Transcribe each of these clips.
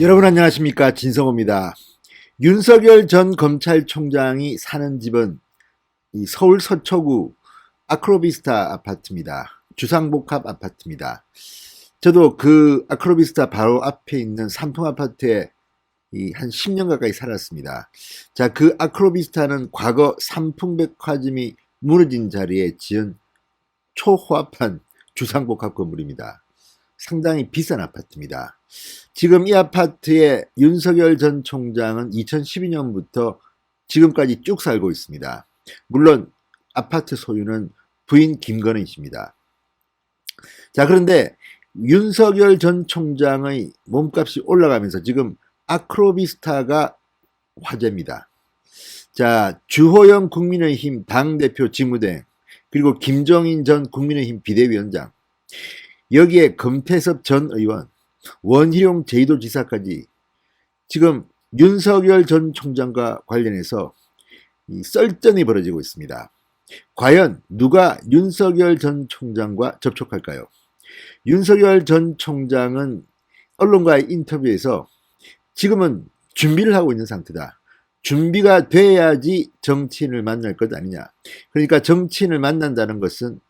여러분 안녕하십니까, 진성호입니다. 윤석열 전 검찰총장이 사는 집은 이 서울 서초구 아크로비스타 아파트입니다. 주상복합 아파트입니다. 저도 그 아크로비스타 바로 앞에 있는 삼풍 아파트에 한 10년 가까이 살았습니다. 자, 그 아크로비스타는 과거 삼풍백화점이 무너진 자리에 지은 초호화판 주상복합 건물입니다. 상당히 비싼 아파트입니다. 지금 이 아파트에 윤석열 전 총장은 2012년부터 지금까지 쭉 살고 있습니다. 물론 아파트 소유는 부인 김건희 씨입니다. 자, 그런데 윤석열 전 총장의 몸값이 올라가면서 지금 아크로비스타가 화제입니다. 자, 주호영 국민의힘 당대표 직무대행, 그리고 김종인 전 국민의힘 비대위원장, 여기에 금태섭 전 의원, 원희룡 제주도지사까지 지금 윤석열 전 총장과 관련해서 썰전이 벌어지고 있습니다. 과연 누가 윤석열 전 총장과 접촉할까요? 윤석열 전 총장은 언론과의 인터뷰에서 지금은 준비를 하고 있는 상태다. 준비가 돼야지 정치인을 만날 것 아니냐. 그러니까 정치인을 만난다는 것은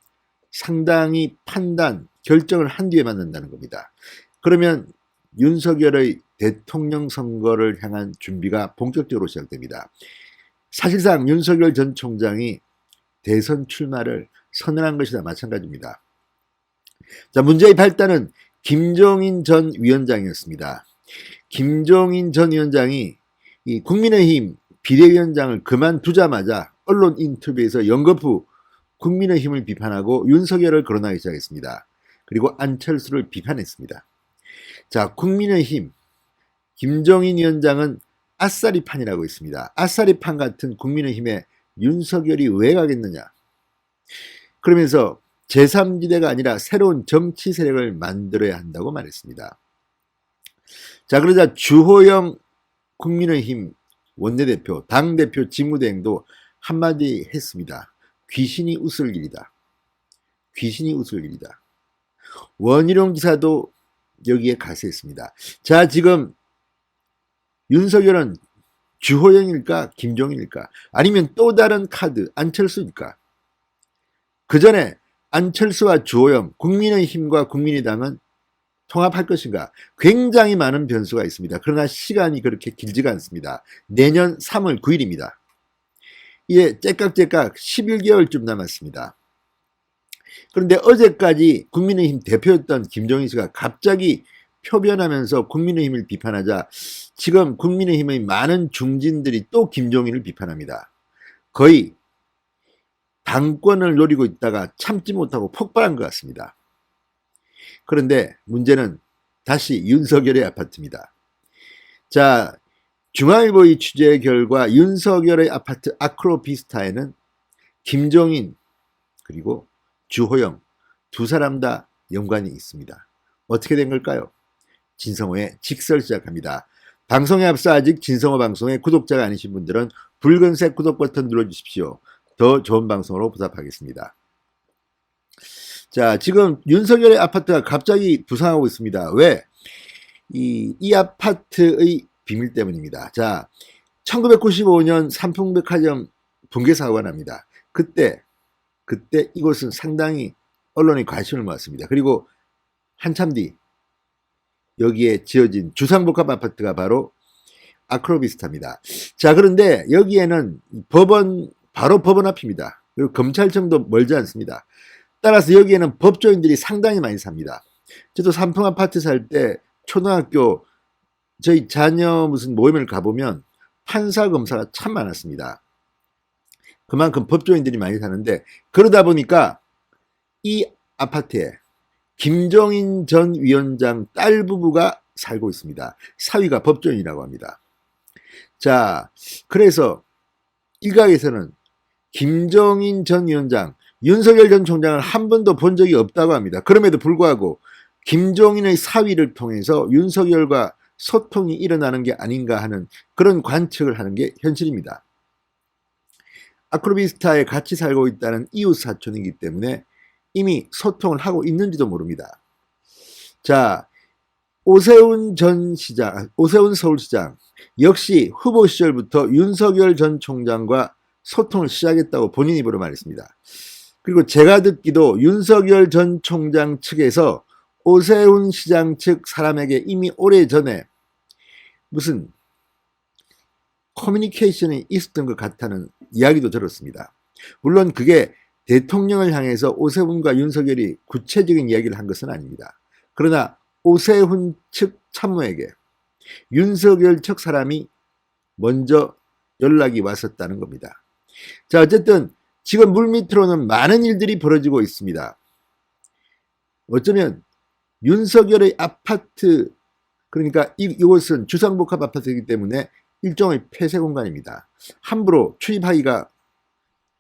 상당히 판단, 결정을 한 뒤에 만난다는 겁니다. 그러면 윤석열의 대통령 선거를 향한 준비가 본격적으로 시작됩니다. 사실상 윤석열 전 총장이 대선 출마를 선언한 것이나 마찬가지입니다. 자, 문제의 발단은 김종인 전 위원장이었습니다. 김종인 전 위원장이 이 국민의힘 비대위원장을 그만두자마자 언론 인터뷰에서 연거푸 국민의힘을 비판하고 윤석열을 거론하기 시작했습니다. 그리고 안철수를 비판했습니다. 자, 국민의힘 김종인 위원장은 아싸리판이라고 있습니다. 아싸리판 같은 국민의힘에 윤석열이 왜 가겠느냐. 그러면서 제3지대가 아니라 새로운 정치 세력을 만들어야 한다고 말했습니다. 자, 그러자 주호영 국민의힘 원내대표, 당대표 직무대행도 한마디 했습니다. 귀신이 웃을 일이다. 귀신이 웃을 일이다. 원희룡 지사도 여기에 가세했습니다. 자, 지금 윤석열은 주호영일까 김종인일까 아니면 또 다른 카드 안철수일까? 그 전에 안철수와 주호영, 국민의힘과 국민의당은 통합할 것인가? 굉장히 많은 변수가 있습니다. 그러나 시간이 그렇게 길지가 않습니다. 내년 3월 9일입니다. 이제 째깍째깍 11개월쯤 남았습니다. 그런데 어제까지 국민의힘 대표였던 김종인 씨가 갑자기 표변하면서 국민의힘을 비판하자 지금 국민의힘의 많은 중진들이 또 김종인을 비판합니다. 거의 당권을 노리고 있다가 참지 못하고 폭발한 것 같습니다. 그런데 문제는 다시 윤석열의 아파트입니다. 자, 중앙일보의 취재 결과 윤석열의 아파트 아크로비스타에는 김종인 그리고 주호영 두 사람 다 연관이 있습니다. 어떻게 된 걸까요? 진성호의 직설 시작합니다. 방송에 앞서 아직 진성호 방송의 구독자가 아니신 분들은 붉은색 구독 버튼 눌러주십시오. 더 좋은 방송으로 보답하겠습니다. 자, 지금 윤석열의 아파트가 갑자기 부상하고 있습니다. 왜? 이 아파트의 비밀 때문입니다. 자, 1995년 삼풍백화점 붕괴 사고가 납니다. 그때 이곳은 상당히 언론의 관심을 모았습니다. 그리고 한참 뒤 여기에 지어진 주상복합 아파트가 바로 아크로비스타입니다. 자, 그런데 여기에는 바로 법원 앞입니다. 그리고 검찰청도 멀지 않습니다. 따라서 여기에는 법조인들이 상당히 많이 삽니다. 저도 삼풍 아파트 살 때 초등학교 저희 자녀 무슨 모임을 가보면 판사 검사가 참 많았습니다. 그만큼 법조인들이 많이 사는데 그러다 보니까 이 아파트에 김종인 전 위원장 딸 부부가 살고 있습니다. 사위가 법조인이라고 합니다. 자, 그래서 일각에서는 김종인 전 위원장, 윤석열 전 총장을 한 번도 본 적이 없다고 합니다. 그럼에도 불구하고 김종인의 사위를 통해서 윤석열과 소통이 일어나는 게 아닌가 하는 그런 관측을 하는 게 현실입니다. 아크로비스타에 같이 살고 있다는 이웃 사촌이기 때문에 이미 소통을 하고 있는지도 모릅니다. 자, 오세훈 전 시장, 오세훈 서울시장 역시 후보 시절부터 윤석열 전 총장과 소통을 시작했다고 본인 입으로 말했습니다. 그리고 제가 듣기도 윤석열 전 총장 측에서 오세훈 시장 측 사람에게 이미 오래전에 무슨 커뮤니케이션이 있었던 것 같다는 이야기도 들었습니다. 물론 그게 대통령을 향해서 오세훈과 윤석열이 구체적인 이야기를 한 것은 아닙니다. 그러나 오세훈 측 참모에게 윤석열 측 사람이 먼저 연락이 왔었다는 겁니다. 자, 어쨌든 지금 물밑으로는 많은 일들이 벌어지고 있습니다. 어쩌면 윤석열의 아파트, 그러니까 이곳은 주상복합 아파트이기 때문에 일종의 폐쇄 공간입니다. 함부로 출입하기가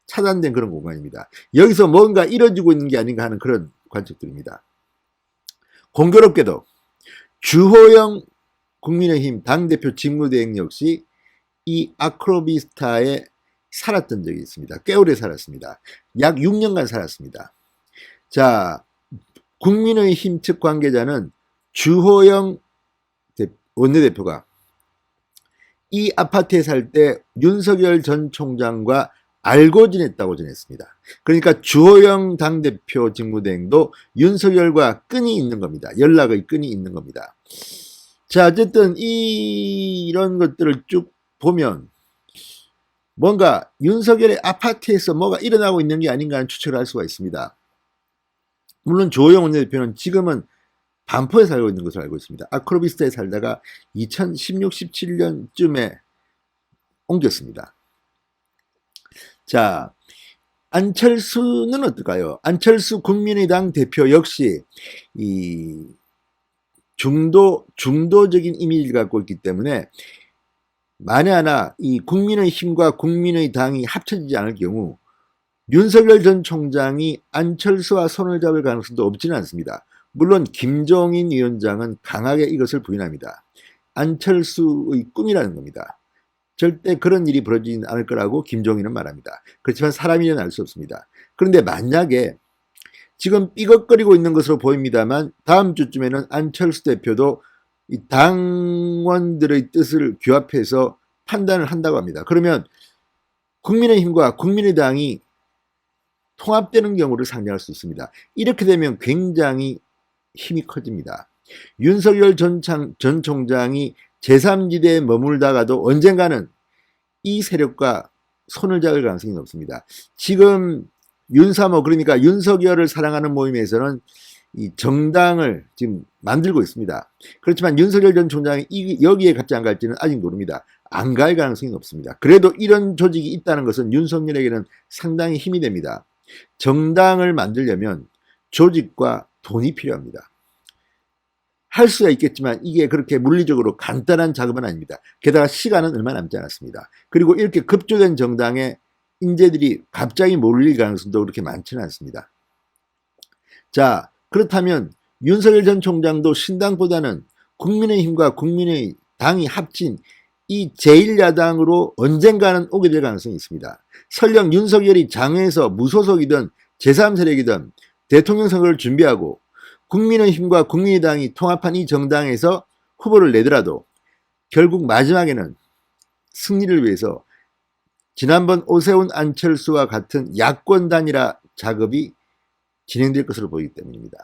차단된 그런 공간입니다. 여기서 뭔가 이뤄지고 있는 게 아닌가 하는 그런 관측들입니다. 공교롭게도 주호영 국민의힘 당대표 직무대행 역시 이 아크로비스타에 살았던 적이 있습니다. 꽤 오래 살았습니다. 약 6년간 살았습니다. 자, 국민의힘 측 관계자는 주호영 원내대표가 이 아파트에 살 때 윤석열 전 총장과 알고 지냈다고 전했습니다. 그러니까 주호영 당대표 직무대행도 윤석열과 끈이 있는 겁니다. 연락의 끈이 있는 겁니다. 자, 어쨌든 이런 것들을 쭉 보면 뭔가 윤석열의 아파트에서 뭐가 일어나고 있는 게 아닌가 하는 추측을 할 수가 있습니다. 물론 주호영 원내대표는 지금은 반포에 살고 있는 것으로 알고 있습니다. 아크로비스타에 살다가 2016, 17년쯤에 옮겼습니다. 자, 안철수는 어떨까요? 안철수 국민의당 대표 역시 이 중도적인 이미지를 갖고 있기 때문에 만에 하나 이 국민의힘과 국민의당이 합쳐지지 않을 경우 윤석열 전 총장이 안철수와 손을 잡을 가능성도 없지는 않습니다. 물론 김종인 위원장은 강하게 이것을 부인합니다. 안철수의 꿈이라는 겁니다. 절대 그런 일이 벌어지지 않을 거라고 김종인은 말합니다. 그렇지만 사람이란 알 수 없습니다. 그런데 만약에 지금 삐걱거리고 있는 것으로 보입니다만 다음 주쯤에는 안철수 대표도 이 당원들의 뜻을 규합해서 판단을 한다고 합니다. 그러면 국민의힘과 국민의당이 통합되는 경우를 상정할 수 있습니다. 이렇게 되면 굉장히 힘이 커집니다. 윤석열 전 총장이 제3지대에 머물다가도 언젠가는 이 세력과 손을 잡을 가능성이 높습니다. 지금 윤사모, 그러니까 윤석열을 사랑하는 모임에서는 이 정당을 지금 만들고 있습니다. 그렇지만 윤석열 전 총장이 여기에 갈지 안 갈지는 아직 모릅니다. 안 갈 가능성이 높습니다. 그래도 이런 조직이 있다는 것은 윤석열에게는 상당히 힘이 됩니다. 정당을 만들려면 조직과 돈이 필요합니다. 할 수가 있겠지만 이게 그렇게 물리적으로 간단한 작업은 아닙니다. 게다가 시간은 얼마 남지 않았습니다. 그리고 이렇게 급조된 정당에 인재들이 갑자기 몰릴 가능성도 그렇게 많지는 않습니다. 자, 그렇다면 윤석열 전 총장도 신당보다는 국민의힘과 국민의당이 합친 이 제1야당으로 언젠가는 오게 될 가능성이 있습니다. 설령 윤석열이 장외에서 무소속이든 제3세력이든 대통령 선거를 준비하고 국민의힘과 국민의당이 통합한 이 정당에서 후보를 내더라도 결국 마지막에는 승리를 위해서 지난번 오세훈 안철수와 같은 야권 단일화 작업이 진행될 것으로 보이기 때문입니다.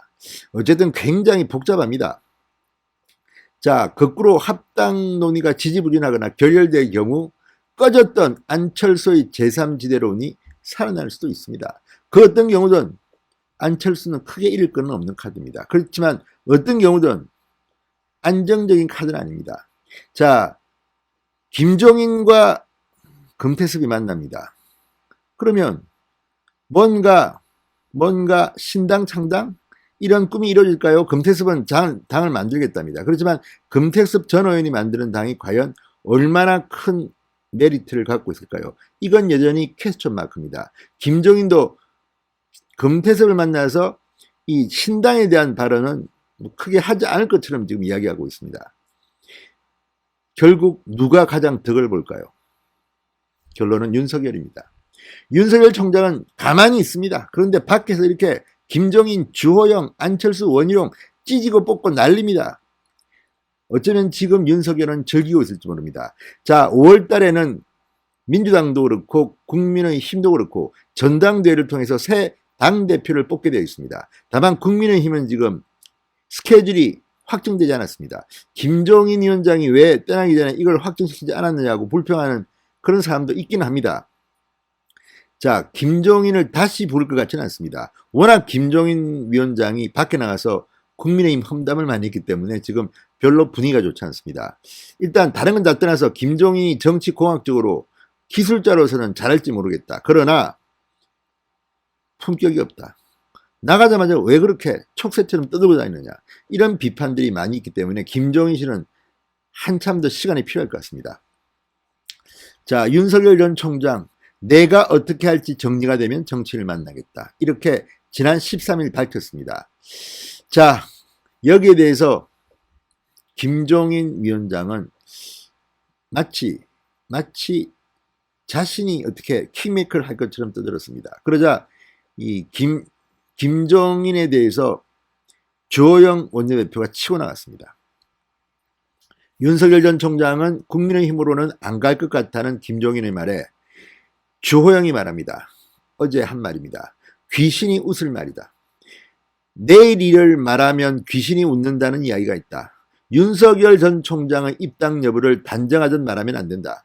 어쨌든 굉장히 복잡합니다. 자, 거꾸로 합당 논의가 지지부진하거나 결렬될 경우 꺼졌던 안철수의 제3지대론이 살아날 수도 있습니다. 그 어떤 경우든 안철수는 크게 잃을 건 없는 카드입니다. 그렇지만 어떤 경우든 안정적인 카드는 아닙니다. 자, 김종인과 금태섭이 만납니다. 그러면 뭔가 신당 창당? 이런 꿈이 이루어질까요? 금태섭은 당을 만들겠답니다. 그렇지만 금태섭 전 의원이 만드는 당이 과연 얼마나 큰 메리트를 갖고 있을까요? 이건 여전히 퀘스천 마크입니다. 김종인도 금태섭을 만나서 이 신당에 대한 발언은 크게 하지 않을 것처럼 지금 이야기하고 있습니다. 결국 누가 가장 덕을 볼까요? 결론은 윤석열입니다. 윤석열 총장은 가만히 있습니다. 그런데 밖에서 이렇게 김종인, 주호영, 안철수, 원희룡 찢고 뽑고 난립니다. 어쩌면 지금 윤석열은 즐기고 있을지 모릅니다. 자, 5월 달에는 민주당도 그렇고 국민의힘도 그렇고 전당대회를 통해서 새 당대표를 뽑게 되어 있습니다. 다만 국민의힘은 지금 스케줄이 확정되지 않았습니다. 김종인 위원장이 왜 떠나기 전에 이걸 확정시키지 않았느냐고 불평하는 그런 사람도 있긴 합니다. 자, 김종인을 다시 부를 것 같지는 않습니다. 워낙 김종인 위원장이 밖에 나가서 국민의힘 험담을 많이 했기 때문에 지금 별로 분위기가 좋지 않습니다. 일단 다른 건 다 떠나서 김종인이 정치공학적으로 기술자로서는 잘할지 모르겠다. 그러나 품격이 없다. 나가자마자 왜 그렇게 촉새처럼 떠들고 다니느냐. 이런 비판들이 많이 있기 때문에 김종인 씨는 한참 더 시간이 필요할 것 같습니다. 자, 윤석열 전 총장, 내가 어떻게 할지 정리가 되면 정치를 만나겠다. 이렇게 지난 13일 밝혔습니다. 자, 여기에 대해서 김종인 위원장은 마치 자신이 어떻게 킹메이커를 할 것처럼 떠들었습니다. 그러자 이 김종인에 대해서 주호영 원내대표가 치고 나갔습니다. 윤석열 전 총장은 국민의힘으로는 안 갈 것 같다는 김종인의 말에 주호영이 말합니다. 어제 한 말입니다. 귀신이 웃을 말이다. 내일 일을 말하면 귀신이 웃는다는 이야기가 있다. 윤석열 전 총장의 입당 여부를 단정하듯 말하면 안 된다.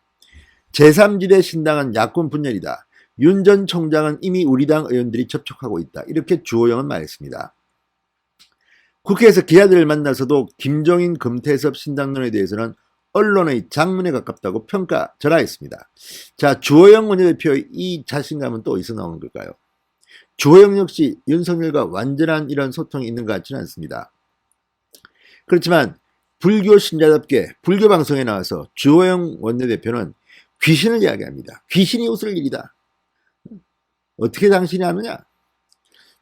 제3지대 신당은 야권 분열이다. 윤 전 총장은 이미 우리 당 의원들이 접촉하고 있다. 이렇게 주호영은 말했습니다. 국회에서 기자들을 만나서도 김종인 금태섭 신당론에 대해서는 언론의 장문에 가깝다고 평가절하했습니다. 자, 주호영 원내대표의 이 자신감은 또 어디서 나오는 걸까요? 주호영 역시 윤석열과 완전한 이런 소통이 있는 것 같지는 않습니다. 그렇지만 불교 신자답게 불교 방송에 나와서 주호영 원내대표는 귀신을 이야기합니다. 귀신이 웃을 일이다. 어떻게 당신이 아느냐?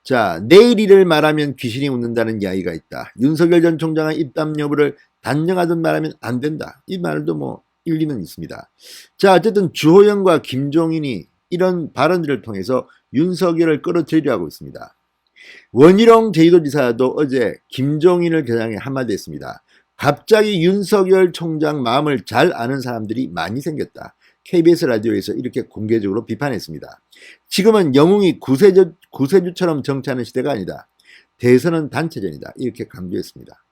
자, 내일 일을 말하면 귀신이 웃는다는 이야기가 있다. 윤석열 전 총장의 입당 여부를 단정하듯 말하면 안 된다. 이 말도 뭐 일리는 있습니다. 자, 어쨌든 주호영과 김종인이 이런 발언들을 통해서 윤석열을 끌어들이려 하고 있습니다. 원희룡 제2도지사도 어제 김종인을 겨냥해 한마디 했습니다. 갑자기 윤석열 총장 마음을 잘 아는 사람들이 많이 생겼다. KBS 라디오에서 이렇게 공개적으로 비판했습니다. 지금은 영웅이 구세주처럼 정치하는 시대가 아니다. 대선은 단체전이다. 이렇게 강조했습니다.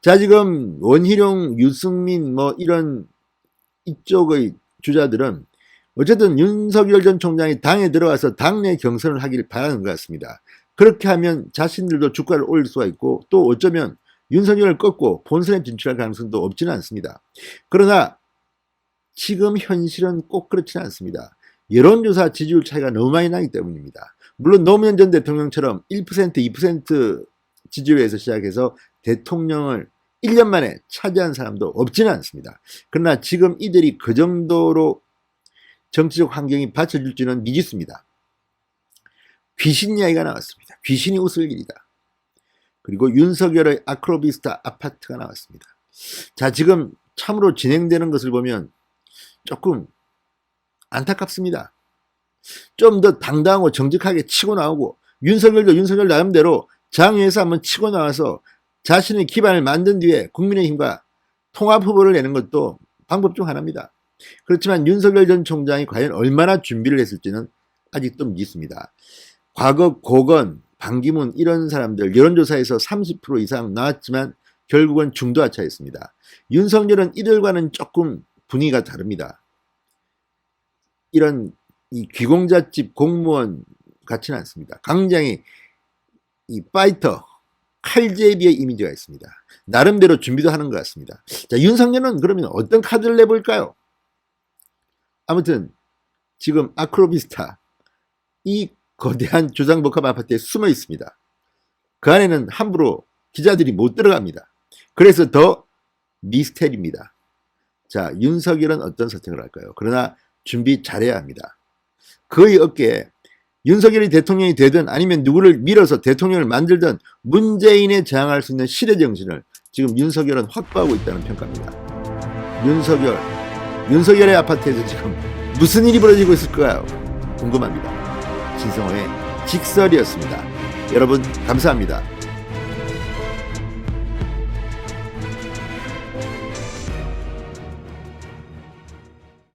자, 지금 원희룡, 유승민 뭐 이런 이쪽의 주자들은 어쨌든 윤석열 전 총장이 당에 들어가서 당내 경선을 하길 바라는 것 같습니다. 그렇게 하면 자신들도 주가를 올릴 수가 있고 또 어쩌면 윤석열을 꺾고 본선에 진출할 가능성도 없지는 않습니다. 그러나 지금 현실은 꼭 그렇지는 않습니다. 여론조사 지지율 차이가 너무 많이 나기 때문입니다. 물론 노무현 전 대통령처럼 1%, 2% 지지율에서 시작해서 대통령을 1년 만에 차지한 사람도 없지는 않습니다. 그러나 지금 이들이 그 정도로 정치적 환경이 받쳐줄지는 미지수입니다. 귀신 이야기가 나왔습니다. 귀신이 웃을 일이다. 그리고 윤석열의 아크로비스타 아파트가 나왔습니다. 자, 지금 참으로 진행되는 것을 보면 조금 안타깝습니다. 좀 더 당당하고 정직하게 치고 나오고 윤석열도 윤석열 나름대로 장외에서 한번 치고 나와서 자신의 기반을 만든 뒤에 국민의힘과 통합 후보를 내는 것도 방법 중 하나입니다. 그렇지만 윤석열 전 총장이 과연 얼마나 준비를 했을지는 아직도 미지수입니다. 과거 고건, 반기문 이런 사람들 여론조사에서 30% 이상 나왔지만 결국은 중도하차했습니다. 윤석열은 이들과는 조금 분위기가 다릅니다. 이런 이 귀공자집 공무원 같지는 않습니다. 굉장히 이 파이터, 칼제비의 이미지가 있습니다. 나름대로 준비도 하는 것 같습니다. 자, 윤석열은 그러면 어떤 카드를 내볼까요? 아무튼 지금 아크로비스타 이 거대한 주상복합 아파트에 숨어 있습니다. 그 안에는 함부로 기자들이 못 들어갑니다. 그래서 더 미스테리입니다. 자, 윤석열은 어떤 선택을 할까요? 그러나 준비 잘해야 합니다. 그의 어깨에 윤석열이 대통령이 되든 아니면 누구를 밀어서 대통령을 만들든 문재인에 저항할 수 있는 시대정신을 지금 윤석열은 확보하고 있다는 평가입니다. 윤석열의 아파트에서 지금 무슨 일이 벌어지고 있을까요? 궁금합니다. 진성호의 직설이었습니다. 여러분 감사합니다.